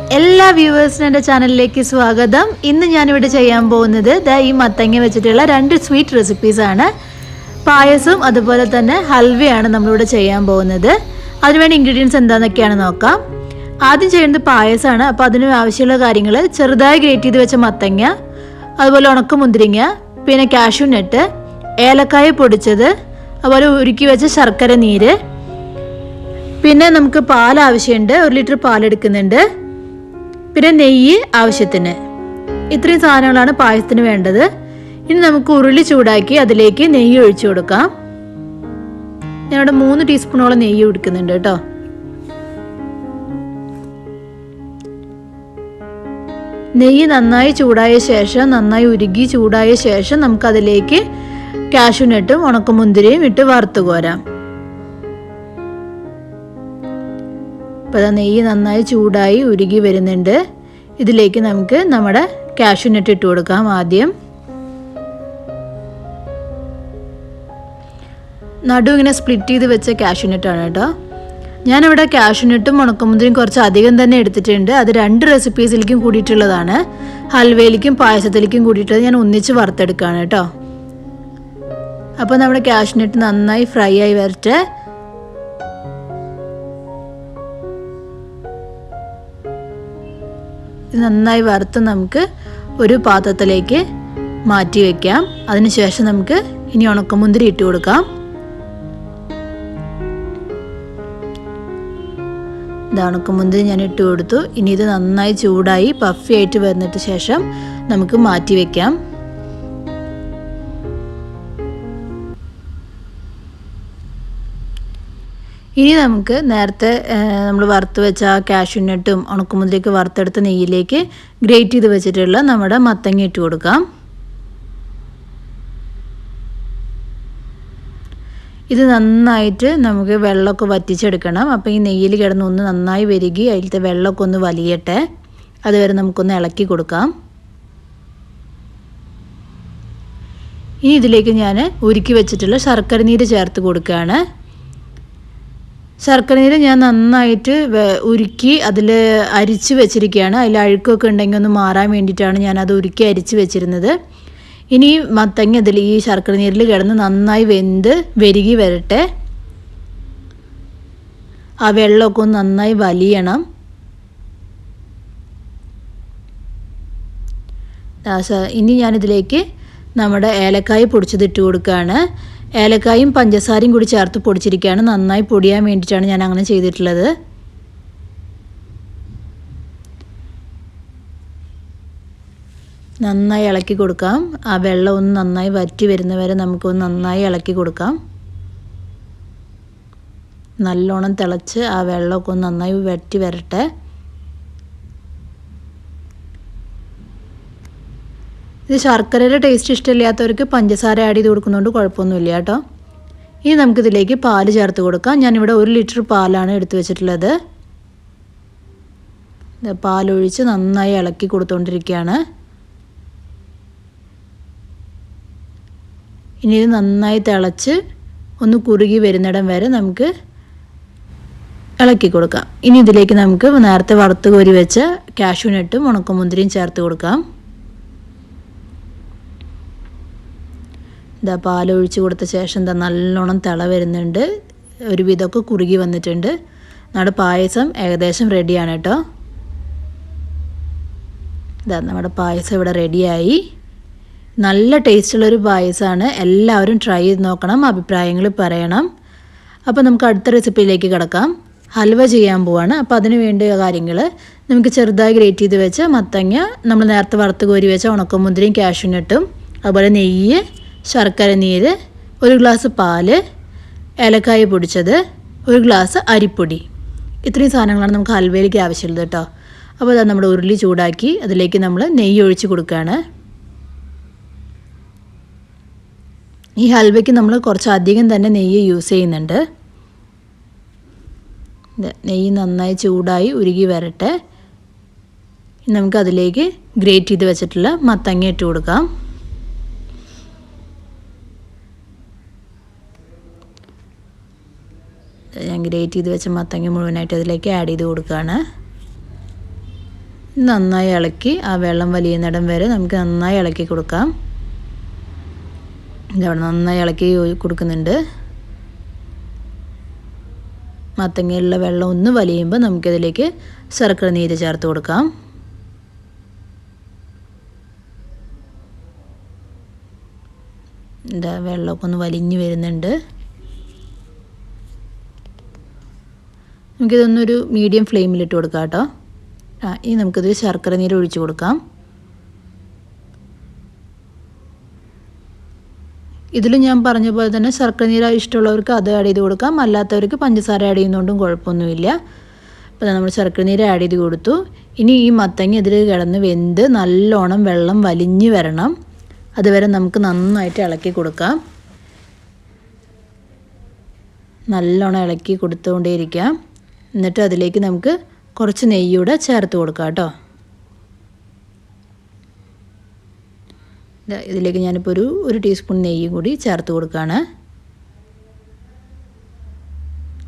എല്ലാ വ്യൂവേഴ്സിനും എൻ്റെ ചാനലിലേക്ക് സ്വാഗതം. ഇന്ന് ഞാനിവിടെ ചെയ്യാൻ പോകുന്നത് ഈ മത്തങ്ങ വെച്ചിട്ടുള്ള 2 സ്വീറ്റ് റെസിപ്പീസാണ്. പായസവും അതുപോലെ തന്നെ ഹൽവയാണ് നമ്മളിവിടെ ചെയ്യാൻ പോകുന്നത്. അതിനുവേണ്ടി ഇൻഗ്രീഡിയൻസ് എന്താണെന്നൊക്കെയാണ് നോക്കാം. ആദ്യം ചെയ്യുന്നത് പായസമാണ്. അപ്പോൾ അതിന് ആവശ്യമുള്ള കാര്യങ്ങൾ ചെറുതായി ഗ്രേറ്റ് ചെയ്ത് വെച്ച മത്തങ്ങ, അതുപോലെ ഉണക്കമുന്തിരിങ്ങ, പിന്നെ കാഷ്യൂ നട്ട്, ഏലക്കായ പൊടിച്ചത്, അതുപോലെ ഉരുക്കി വെച്ച ശർക്കര നീര്, പിന്നെ നമുക്ക് പാൽ ആവശ്യമുണ്ട്. 1 ലിറ്റർ പാലെടുക്കുന്നുണ്ട്. പിന്നെ നെയ്യ് ആവശ്യത്തിന്. ഇത്രയും സാധനങ്ങളാണ് പായസത്തിന് വേണ്ടത്. ഇനി നമുക്ക് ഉരുളി ചൂടാക്കി അതിലേക്ക് നെയ്യ് ഒഴിച്ചു കൊടുക്കാം. ഞാനിവിടെ 3 ടീസ്പൂണോളം നെയ്യ് എടുക്കുന്നുണ്ട് കേട്ടോ. നെയ്യ് നന്നായി ചൂടായ ശേഷം, നന്നായി ഉരുകി ചൂടായ ശേഷം നമുക്കതിലേക്ക് കാഷ്യൂ നട്ടും ഉണക്കമുന്തിരിയും ഇട്ട് വറുത്ത് കോരാം. അപ്പോൾ നെയ്യ് നന്നായി ചൂടായി ഉരുകി വരുന്നുണ്ട്. ഇതിലേക്ക് നമുക്ക് നമ്മുടെ കാഷ്യൂ നട്ട് ഇട്ട് കൊടുക്കാം. ആദ്യം നടു ഇങ്ങനെ സ്പ്ലിറ്റ് ചെയ്ത് വെച്ച കാഷ്യൂ നട്ടാണ് കേട്ടോ. ഞാനിവിടെ കാഷ്യൂ നട്ടും ഉണക്കമുന്തിരിയും കുറച്ച് അധികം തന്നെ എടുത്തിട്ടുണ്ട്. അത് 2 റെസിപ്പീസിലേക്കും കൂടിയിട്ടുള്ളതാണ്. ഹൽവയിലേക്കും പായസത്തിലേക്കും കൂടിയിട്ടുള്ളത് ഞാൻ ഒന്നിച്ച് വറുത്തെടുക്കുകയാണ് കേട്ടോ. അപ്പോൾ നമ്മുടെ കാഷ്യൂ നട്ട് നന്നായി ഫ്രൈ ആയി വരട്ടെ. നന്നായി വറുത്ത് നമുക്ക് ഒരു പാത്രത്തിലേക്ക് മാറ്റി വയ്ക്കാം. അതിനുശേഷം നമുക്ക് ഇനി ഉണക്കമുന്തിരി ഇട്ട് കൊടുക്കാം. ഉണക്കമുന്തിരി ഞാൻ ഇട്ട് കൊടുത്തു. ഇനി ഇത് നന്നായി ചൂടായി പഫി ആയിട്ട് വന്നിട്ട് ശേഷം നമുക്ക് മാറ്റി വയ്ക്കാം. ഇനി നമുക്ക് നേരത്തെ നമ്മൾ വറുത്ത് വെച്ച കാഷ്യൂ നട്ടും ഉണക്കമുന്തിരിയൊക്കെ വറുത്തെടുത്ത നെയ്യിലേക്ക് ഗ്രേറ്റ് ചെയ്ത് വെച്ചിട്ടുള്ള നമ്മുടെ മത്തങ്ങ ഇട്ട് കൊടുക്കാം. ഇത് നന്നായിട്ട് നമുക്ക് വെള്ളമൊക്കെ വറ്റിച്ചെടുക്കണം. അപ്പോൾ ഈ നെയ്യിൽ കിടന്ന് ഒന്ന് നന്നായി വരികി അതിലത്തെ വെള്ളമൊക്കെ ഒന്ന് വലിയട്ടെ. അതുവരെ നമുക്കൊന്ന് ഇളക്കി കൊടുക്കാം. ഇനി ഇതിലേക്ക് ഞാൻ ഉരുക്കി വെച്ചിട്ടുള്ള ശർക്കര നീര് ചേർത്ത് കൊടുക്കുകയാണ്. ശർക്കര നീര് ഞാൻ നന്നായിട്ട് ഉരുക്കി അതിൽ അരിച്ച് വെച്ചിരിക്കുകയാണ്. അതിൽ അഴുക്കൊക്കെ ഉണ്ടെങ്കിൽ ഒന്ന് മാറാൻ വേണ്ടിയിട്ടാണ് ഞാനത് ഉരുക്കി അരിച്ച് വെച്ചിരുന്നത്. ഇനി മത്തങ്ങ അതിൽ ഈ ശർക്കര നീരിൽ കിടന്ന് നന്നായി വെന്ത് വെരുകി വരട്ടെ. ആ വെള്ളമൊക്കെ ഒന്ന് നന്നായി വലിയണം. ഇനി ഞാനിതിലേക്ക് നമ്മുടെ ഏലക്കായ പൊടിച്ചത് ഇട്ട് കൊടുക്കുകയാണ്. ഏലക്കായും പഞ്ചസാരയും കൂടി ചേർത്ത് പൊടിച്ചിരിക്കുകയാണ്. നന്നായി പൊടിയാൻ വേണ്ടിയിട്ടാണ് ഞാൻ അങ്ങനെ ചെയ്തിട്ടുള്ളത്. നന്നായി ഇളക്കി കൊടുക്കാം. ആ വെള്ളം ഒന്ന് നന്നായി വറ്റി വരുന്നവരെ നമുക്കൊന്ന് നന്നായി ഇളക്കി കൊടുക്കാം. നല്ലോണം തിളച്ച് ആ വെള്ളമൊക്കെ ഒന്ന് നന്നായി വറ്റി വരട്ടെ. ഇത് ശർക്കരയുടെ ടേസ്റ്റ് ഇഷ്ടമില്ലാത്തവർക്ക് പഞ്ചസാര ആഡ് ചെയ്ത് കൊടുക്കുന്നതുകൊണ്ട് കുഴപ്പമൊന്നുമില്ല കേട്ടോ. ഇനി നമുക്കിതിലേക്ക് പാല് ചേർത്ത് കൊടുക്കാം. ഞാനിവിടെ 1 ലിറ്റർ പാലാണ് എടുത്തു വെച്ചിട്ടുള്ളത്. പാലൊഴിച്ച് നന്നായി ഇളക്കി കൊടുത്തുകൊണ്ടിരിക്കുകയാണ്. ഇനി ഇത് നന്നായി തിളച്ച് ഒന്ന് കുറുകി വരുന്നിടം വരെ നമുക്ക് ഇളക്കി കൊടുക്കാം. ഇനി ഇതിലേക്ക് നമുക്ക് നേരത്തെ വറുത്ത് കോരി വെച്ച കാഷ്യൂ നട്ടും ഉണക്കമുന്തിരിയും ചേർത്ത് കൊടുക്കാം. പാലൊഴിച്ച് കൊടുത്ത ശേഷം നല്ലോണം തിള വരുന്നുണ്ട്. ഒരുവിധമൊക്കെ കുറുകി വന്നിട്ടുണ്ട്. നമ്മുടെ പായസം ഏകദേശം റെഡിയാണ് കേട്ടോ. നമ്മുടെ പായസം ഇവിടെ റെഡിയായി. നല്ല ടേസ്റ്റുള്ളൊരു പായസമാണ്. എല്ലാവരും ട്രൈ ചെയ്ത് നോക്കണം, അഭിപ്രായങ്ങൾ പറയണം. അപ്പോൾ നമുക്ക് അടുത്ത റെസിപ്പിയിലേക്ക് കിടക്കാം. ഹൽവ ചെയ്യാൻ പോവാണ്. അപ്പോൾ അതിന് വേണ്ട കാര്യങ്ങൾ നമുക്ക് ചെറുതായി ഗ്രേറ്റ് ചെയ്ത് വെച്ച മത്തങ്ങ, നമ്മൾ നേരത്തെ വറുത്ത് കോരി വെച്ച ഉണക്കമുന്തിരിയും കാഷ്യൂ നട്ടും, അതുപോലെ നെയ്യ്, ശർക്കര നീര്, 1 ഗ്ലാസ് പാല്, ഏലക്കായ പൊടിച്ചത്, 1 ഗ്ലാസ് അരിപ്പൊടി. ഇത്രയും സാധനങ്ങളാണ് നമുക്ക് ഹൽവയിലേക്ക് ആവശ്യമുള്ളത് കേട്ടോ. അപ്പോൾ അത് നമ്മുടെ ഉരുളി ചൂടാക്കി അതിലേക്ക് നമ്മൾ നെയ്യ് ഒഴിച്ച് കൊടുക്കുകയാണ്. ഈ ഹൽവയ്ക്ക് നമ്മൾ കുറച്ച് അധികം തന്നെ നെയ്യ് യൂസ് ചെയ്യുന്നുണ്ട്. നെയ്യ് നന്നായി ചൂടായി ഉരുകി വരട്ടെ. നമുക്കതിലേക്ക് ഗ്രേറ്റ് ചെയ്ത് വെച്ചിട്ടുള്ള മത്തങ്ങ ഇട്ട് കൊടുക്കാം. ഞാൻ ഗ്രേറ്റ് ചെയ്ത് വെച്ച മത്തങ്ങ മുഴുവനായിട്ട് അതിലേക്ക് ആഡ് ചെയ്ത് കൊടുക്കുകയാണ്. നന്നായി ഇളക്കി ആ വെള്ളം വലിയുന്നിടം വരെ നമുക്ക് നന്നായി ഇളക്കി കൊടുക്കാം. ഇതവിടെ നന്നായി ഇളക്കി കൊടുക്കുന്നുണ്ട്. മത്തങ്ങയിലുള്ള വെള്ളം ഒന്ന് വലിയുമ്പോൾ നമുക്കിതിലേക്ക് ശർക്കര നീര് ചേർത്ത് കൊടുക്കാം. എന്താ വെള്ളമൊക്കെ ഒന്ന് വലിഞ്ഞ് വരുന്നുണ്ട്. നമുക്കിതൊന്നൊരു മീഡിയം ഫ്ലെയിമിലിട്ട് കൊടുക്കാം കേട്ടോ. ഇനി നമുക്കിത് ശർക്കര നീര് ഒഴിച്ച് കൊടുക്കാം. ഇതിൽ ഞാൻ പറഞ്ഞ പോലെ തന്നെ ശർക്കര നീര് ഇഷ്ടമുള്ളവർക്ക് അത് ആഡ് ചെയ്ത് കൊടുക്കാം, അല്ലാത്തവർക്ക് പഞ്ചസാര ആഡ് ചെയ്യുന്നതുകൊണ്ടും കുഴപ്പമൊന്നുമില്ല. അപ്പോൾ നമ്മൾ ശർക്കര നീര് ആഡ് ചെയ്ത് കൊടുത്തു. ഇനി ഈ മത്തങ്ങ ഇതിൽ കിടന്ന് വെന്ത് നല്ലോണം വെള്ളം വലിഞ്ഞ് വരണം. അതുവരെ നമുക്ക് നന്നായിട്ട് ഇളക്കി കൊടുക്കാം. നല്ലോണം ഇളക്കി കൊടുത്തുകൊണ്ടേയിരിക്കാം. എന്നിട്ട് അതിലേക്ക് നമുക്ക് കുറച്ച് നെയ്യൂടെ ചേർത്ത് കൊടുക്കാം കേട്ടോ. ഇതിലേക്ക് ഞാനിപ്പോൾ ഒരു ടീസ്പൂൺ നെയ്യും കൂടി ചേർത്ത് കൊടുക്കുകയാണ്.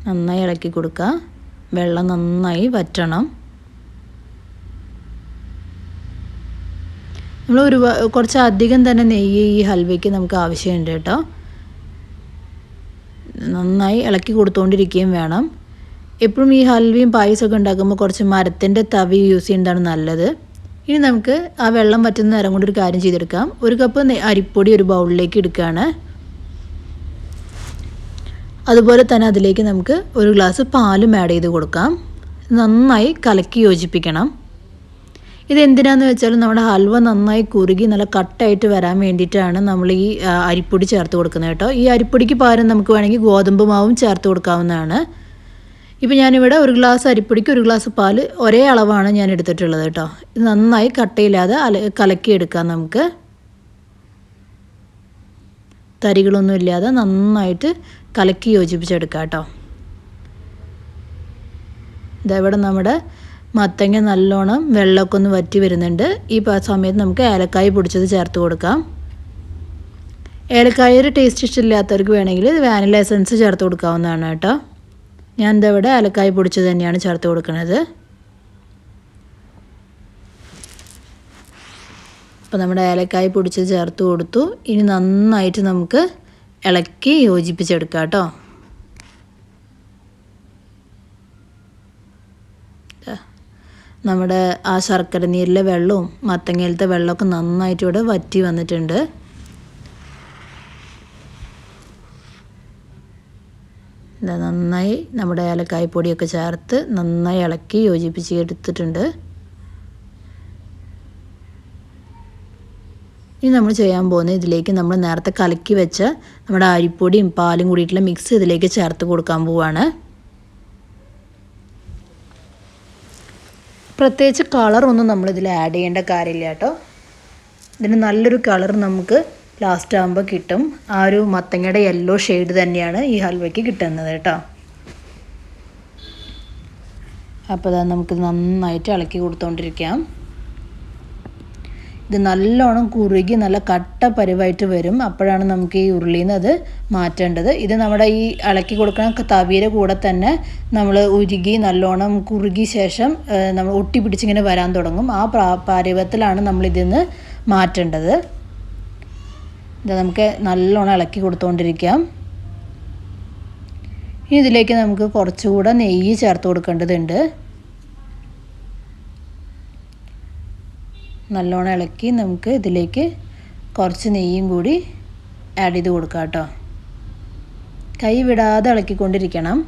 നന്നായി ഇളക്കി കൊടുക്കുക. വെള്ളം നന്നായി വറ്റണം. നമ്മൾ കുറച്ച് അധികം തന്നെ നെയ്യ് ഈ ഹൽവയ്ക്ക് നമുക്ക് ആവശ്യമുണ്ട് കേട്ടോ. നന്നായി ഇളക്കി കൊടുത്തുകൊണ്ടിരിക്കുകയും വേണം. എപ്പോഴും ഈ ഹൽവയും പായസമൊക്കെ ഉണ്ടാക്കുമ്പോൾ കുറച്ച് മരത്തിൻ്റെ തവി യൂസ് ചെയ്യുന്നതാണ് നല്ലത്. ഇനി നമുക്ക് ആ വെള്ളം വറ്റുന്ന നേരം കൊണ്ട് ഒരു കാര്യം ചെയ്തെടുക്കാം. ഒരു കപ്പ് അരിപ്പൊടി ഒരു ബൗളിലേക്ക് എടുക്കുകയാണ്. അതുപോലെ തന്നെ അതിലേക്ക് നമുക്ക് ഒരു ഗ്ലാസ് പാലും ആഡ് ചെയ്ത് കൊടുക്കാം. നന്നായി കലക്കി യോജിപ്പിക്കണം. ഇതെന്തിനാന്ന് വെച്ചാൽ നമ്മുടെ ഹൽവ നന്നായി കുറുകി നല്ല കട്ടായിട്ട് വരാൻ വേണ്ടിയിട്ടാണ് നമ്മൾ ഈ അരിപ്പൊടി ചേർത്ത് കൊടുക്കുന്നത് കേട്ടോ. ഈ അരിപ്പൊടിക്ക് പകരം നമുക്ക് വേണമെങ്കിൽ ഗോതമ്പ് മാവും ചേർത്ത് കൊടുക്കാവുന്നതാണ്. ഇപ്പോൾ ഞാനിവിടെ ഒരു ഗ്ലാസ് അരിപ്പൊടിക്ക് ഒരു ഗ്ലാസ് പാൽ ഒരേ അളവാണ് ഞാൻ എടുത്തിട്ടുള്ളത് കേട്ടോ. ഇത് നന്നായി കട്ടയില്ലാതെ കലക്കിയെടുക്കാം. നമുക്ക് തരികളൊന്നും ഇല്ലാതെ നന്നായിട്ട് കലക്കി യോജിപ്പിച്ചെടുക്കാം കേട്ടോ. ഇതവിടെ നമ്മുടെ മത്തങ്ങ നല്ലോണം വെള്ളമൊക്കെ ഒന്ന് വറ്റി വരുന്നുണ്ട്. ഈ സമയത്ത് നമുക്ക് ഏലക്കായ പൊടിച്ചത് ചേർത്ത് കൊടുക്കാം. ഏലക്കായൊരു ടേസ്റ്റ് ഇഷ്ടമില്ലാത്തവർക്ക് വേണമെങ്കിൽ വാനില എസൻസ് ചേർത്ത് കൊടുക്കാവുന്നതാണ് കേട്ടോ. ഞാൻ ഇതവിടെ ഏലക്കായ പൊടിച്ചത് തന്നെയാണ് ചേർത്ത് കൊടുക്കുന്നത്. അപ്പോൾ നമ്മുടെ ഏലക്കായ പൊടിച്ചത് ചേർത്ത് കൊടുത്തു. ഇനി നന്നായിട്ട് നമുക്ക് ഇളക്കി യോജിപ്പിച്ചെടുക്കാം കേട്ടോ. നമ്മുടെ ആ ശർക്കര നീരിലെ വെള്ളവും മത്തങ്ങയിലത്തെ വെള്ളമൊക്കെ നന്നായിട്ട് ഇവിടെ വറ്റി വന്നിട്ടുണ്ട്. നന്നായി നമ്മുടെ ഏലക്കായ്പ്പൊടിയൊക്കെ ചേർത്ത് നന്നായി ഇളക്കി യോജിപ്പിച്ച് എടുത്തിട്ടുണ്ട്. ഇനി നമ്മൾ ചെയ്യാൻ പോകുന്നത് ഇതിലേക്ക് നമ്മൾ നേരത്തെ കലക്കി വെച്ച നമ്മുടെ അരിപ്പൊടിയും പാലും കൂടിയിട്ടുള്ള മിക്സ് ഇതിലേക്ക് ചേർത്ത് കൊടുക്കാൻ പോവുകയാണ്. പ്രത്യേകിച്ച് കളറൊന്നും നമ്മളിതിൽ ആഡ് ചെയ്യേണ്ട കാര്യമില്ല കേട്ടോ. ഇതിന് നല്ലൊരു കളർ നമുക്ക് ലാസ്റ്റ് ആകുമ്പോൾ കിട്ടും. ആ ഒരു മത്തങ്ങയുടെ യെല്ലോ ഷെയ്ഡ് തന്നെയാണ് ഈ ഹൽവയ്ക്ക് കിട്ടുന്നത് കേട്ടോ. അപ്പോൾ അത് നമുക്ക് നന്നായിട്ട് ഇളക്കി കൊടുത്തുകൊണ്ടിരിക്കാം. ഇത് നല്ലോണം കുറുകി നല്ല കട്ട പരുവായിട്ട് വരും. അപ്പോഴാണ് നമുക്ക് ഈ ഉരുളിയിൽ നിന്ന് അത് മാറ്റേണ്ടത്. ഇത് നമ്മുടെ ഈ ഇളക്കി കൊടുക്കുന്ന തവിയുടെ കൂടെ തന്നെ നമ്മൾ ഉരുകി നല്ലോണം കുറുകി ശേഷം നമ്മൾ ഒട്ടി പിടിച്ചിങ്ങനെ വരാൻ തുടങ്ങും. ആ പരുവത്തിലാണ് നമ്മളിതിൽ നിന്ന് മാറ്റേണ്ടത്. ഇത് നമുക്ക് നല്ലോണം ഇളക്കി കൊടുത്തുകൊണ്ടിരിക്കാം. ഇനി ഇതിലേക്ക് നമുക്ക് കുറച്ചുകൂടെ നെയ്യ് ചേർത്ത് കൊടുക്കേണ്ടതുണ്ട്. നല്ലോണം ഇളക്കി നമുക്ക് ഇതിലേക്ക് കുറച്ച് നെയ്യും കൂടി ആഡ് ചെയ്ത് കൊടുക്കാം കേട്ടോ. കൈ വിടാതെ ഇളക്കിക്കൊണ്ടിരിക്കണം.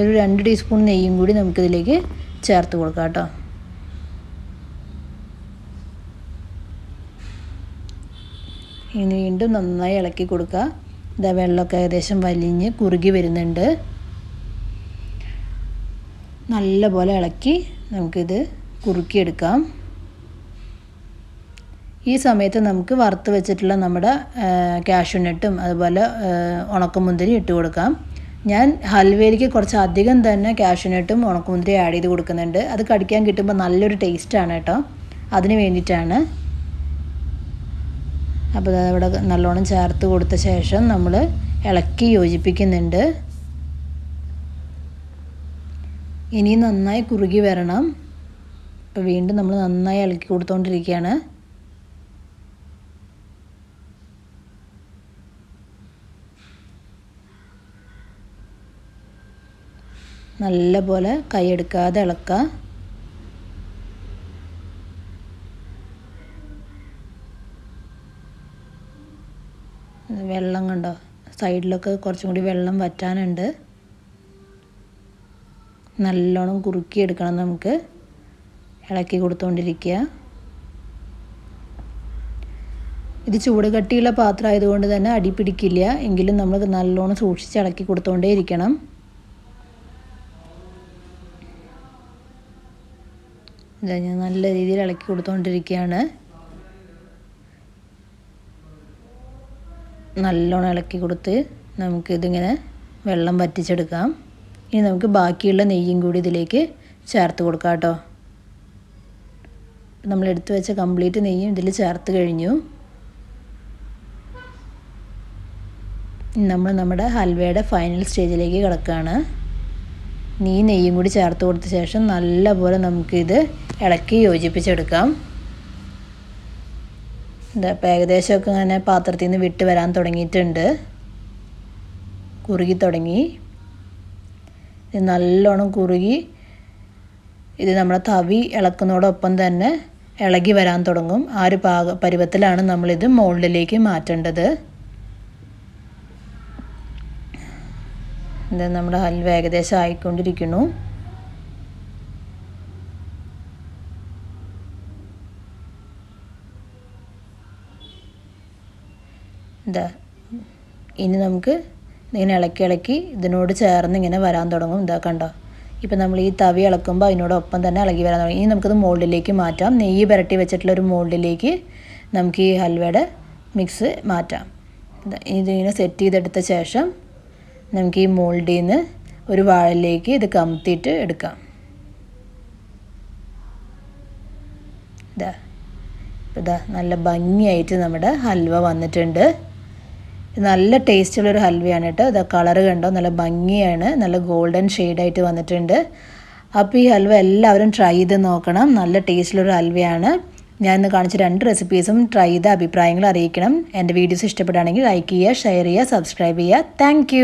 ഒരു 2 ടീസ്പൂൺ നെയ്യും കൂടി നമുക്കിതിലേക്ക് ചേർത്ത് കൊടുക്കാം കേട്ടോ. ഇനി വീണ്ടും നന്നായി ഇളക്കി കൊടുക്കുക. ഇതാ വെള്ളമൊക്കെ ഏകദേശം വലിഞ്ഞ് കുറുകി വരുന്നുണ്ട്. നല്ലപോലെ ഇളക്കി നമുക്കിത് കുറുക്കിയെടുക്കാം. ഈ സമയത്ത് നമുക്ക് വറുത്ത് വെച്ചിട്ടുള്ള നമ്മുടെ കാഷ്യൂ നട്ടും അതുപോലെ ഉണക്കമുന്തിരി ഇട്ട് കൊടുക്കാം. ഞാൻ ഹൽവയിലേക്ക് കുറച്ച് അധികം തന്നെ കാഷ്യൂ നട്ടും ഉണക്കമുന്തിരി ആഡ് ചെയ്ത് കൊടുക്കുന്നുണ്ട്. അത് കടിക്കാൻ കിട്ടുമ്പോൾ നല്ലൊരു ടേസ്റ്റാണ് കേട്ടോ. അതിന് വേണ്ടിയിട്ടാണ്. അപ്പോൾ അതവിടെ നല്ലോണം ചേർത്ത് കൊടുത്ത ശേഷം നമ്മൾ ഇളക്കി യോജിപ്പിക്കുന്നുണ്ട്. ഇനി നന്നായി കുറുകി വരണം. അപ്പോൾ വീണ്ടും നമ്മൾ നന്നായി ഇളക്കി കൊടുത്തുകൊണ്ടിരിക്കുകയാണ്. നല്ലപോലെ കൈയെടുക്കാതെ ഇളക്കുക. വെള്ളം കണ്ടോ, സൈഡിലൊക്കെ കുറച്ചും കൂടി വെള്ളം വറ്റാനുണ്ട്. നല്ലോണം കുറുക്കിയെടുക്കണം. നമുക്ക് ഇളക്കി കൊടുത്തുകൊണ്ടിരിക്കുക. ഇത് ചൂട് കട്ടിയുള്ള പാത്രം ആയതുകൊണ്ട് തന്നെ അടി പിടിക്കില്ല. എങ്കിലും നമ്മൾ നല്ലോണം സൂക്ഷിച്ച് ഇളക്കി കൊടുത്തുകൊണ്ടേ ഇരിക്കണം. ഇതാ ഞാൻ നല്ല രീതിയിൽ ഇളക്കി കൊടുത്തുകൊണ്ടിരിക്കുകയാണ്. നല്ലോണം ഇളക്കി കൊടുത്ത് നമുക്കിതിങ്ങനെ വെള്ളം വറ്റിച്ചെടുക്കാം. ഇനി നമുക്ക് ബാക്കിയുള്ള നെയ്യും കൂടി ഇതിലേക്ക് ചേർത്ത് കൊടുക്കാം കേട്ടോ. നമ്മൾ എടുത്തു വെച്ച കംപ്ലീറ്റ് നെയ്യും ഇതിൽ ചേർത്ത് കഴിഞ്ഞു. നമ്മൾ നമ്മുടെ ഹൽവയുടെ ഫൈനൽ സ്റ്റേജിലേക്ക് കിടക്കുകയാണ്. നെയ്യും കൂടി ചേർത്ത് കൊടുത്ത ശേഷം നല്ലപോലെ നമുക്കിത് ഇളക്കി യോജിപ്പിച്ചെടുക്കാം. ഇപ്പം ഏകദേശമൊക്കെ ഇങ്ങനെ പാത്രത്തിൽ നിന്ന് വിട്ട് വരാൻ തുടങ്ങിയിട്ടുണ്ട്. കുറുകി തുടങ്ങി. ഇത് നല്ലോണം കുറുകി ഇത് നമ്മുടെ തവി ഇളക്കുന്നതോടൊപ്പം തന്നെ ഇളകി വരാൻ തുടങ്ങും. ആ ഒരു പരുവത്തിലാണ് നമ്മളിത് മോൾഡിലേക്ക് മാറ്റേണ്ടത്. ഇത് നമ്മുടെ ഹൽവ ഏകദേശം ആയിക്കൊണ്ടിരിക്കുന്നു. ഇതാ ഇനി നമുക്ക് ഇങ്ങനെ ഇളക്കി ഇതിനോട് ചേർന്ന് ഇങ്ങനെ വരാൻ തുടങ്ങും. ഇതാ കണ്ടോ, ഇപ്പം നമ്മൾ ഈ തവി ഇളക്കുമ്പോൾ അതിനോടൊപ്പം തന്നെ ഇളകി വരാൻ തുടങ്ങി. ഇനി നമുക്കത് മോൾഡിലേക്ക് മാറ്റാം. നെയ്യ് പുരട്ടി വെച്ചിട്ടുള്ള ഒരു മോൾഡിലേക്ക് നമുക്ക് ഈ ഹൽവയുടെ മിക്സ് മാറ്റാം. ഇതിങ്ങനെ സെറ്റ് ചെയ്തെടുത്ത ശേഷം നമുക്ക് ഈ മോൾഡിൽ നിന്ന് ഒരു വാഴയിലേക്ക് ഇത് കമത്തിയിട്ട് എടുക്കാം. ഇതാ നല്ല ഭംഗിയായിട്ട് നമ്മുടെ ഹൽവ വന്നിട്ടുണ്ട്. നല്ല ടേസ്റ്റുള്ളൊരു ഹൽവയാണ് കേട്ടോ. ഇതാ കളറ് കണ്ടോ, നല്ല ഭംഗിയാണ്, നല്ല ഗോൾഡൻ ഷെയ്ഡായിട്ട് വന്നിട്ടുണ്ട്. അപ്പോൾ ഈ ഹൽവ എല്ലാവരും ട്രൈ ചെയ്ത് നോക്കണം. നല്ല ടേസ്റ്റുള്ളൊരു ഹൽവയാണ്. ഞാൻ ഇന്ന് കാണിച്ച 2 റെസിപ്പീസും ട്രൈ ചെയ്ത അഭിപ്രായങ്ങൾ അറിയിക്കണം. എൻ്റെ വീഡിയോസ് ഇഷ്ടപ്പെടുകയാണെങ്കിൽ ലൈക്ക് ചെയ്യുക, ഷെയർ ചെയ്യുക, സബ്സ്ക്രൈബ് ചെയ്യുക. താങ്ക്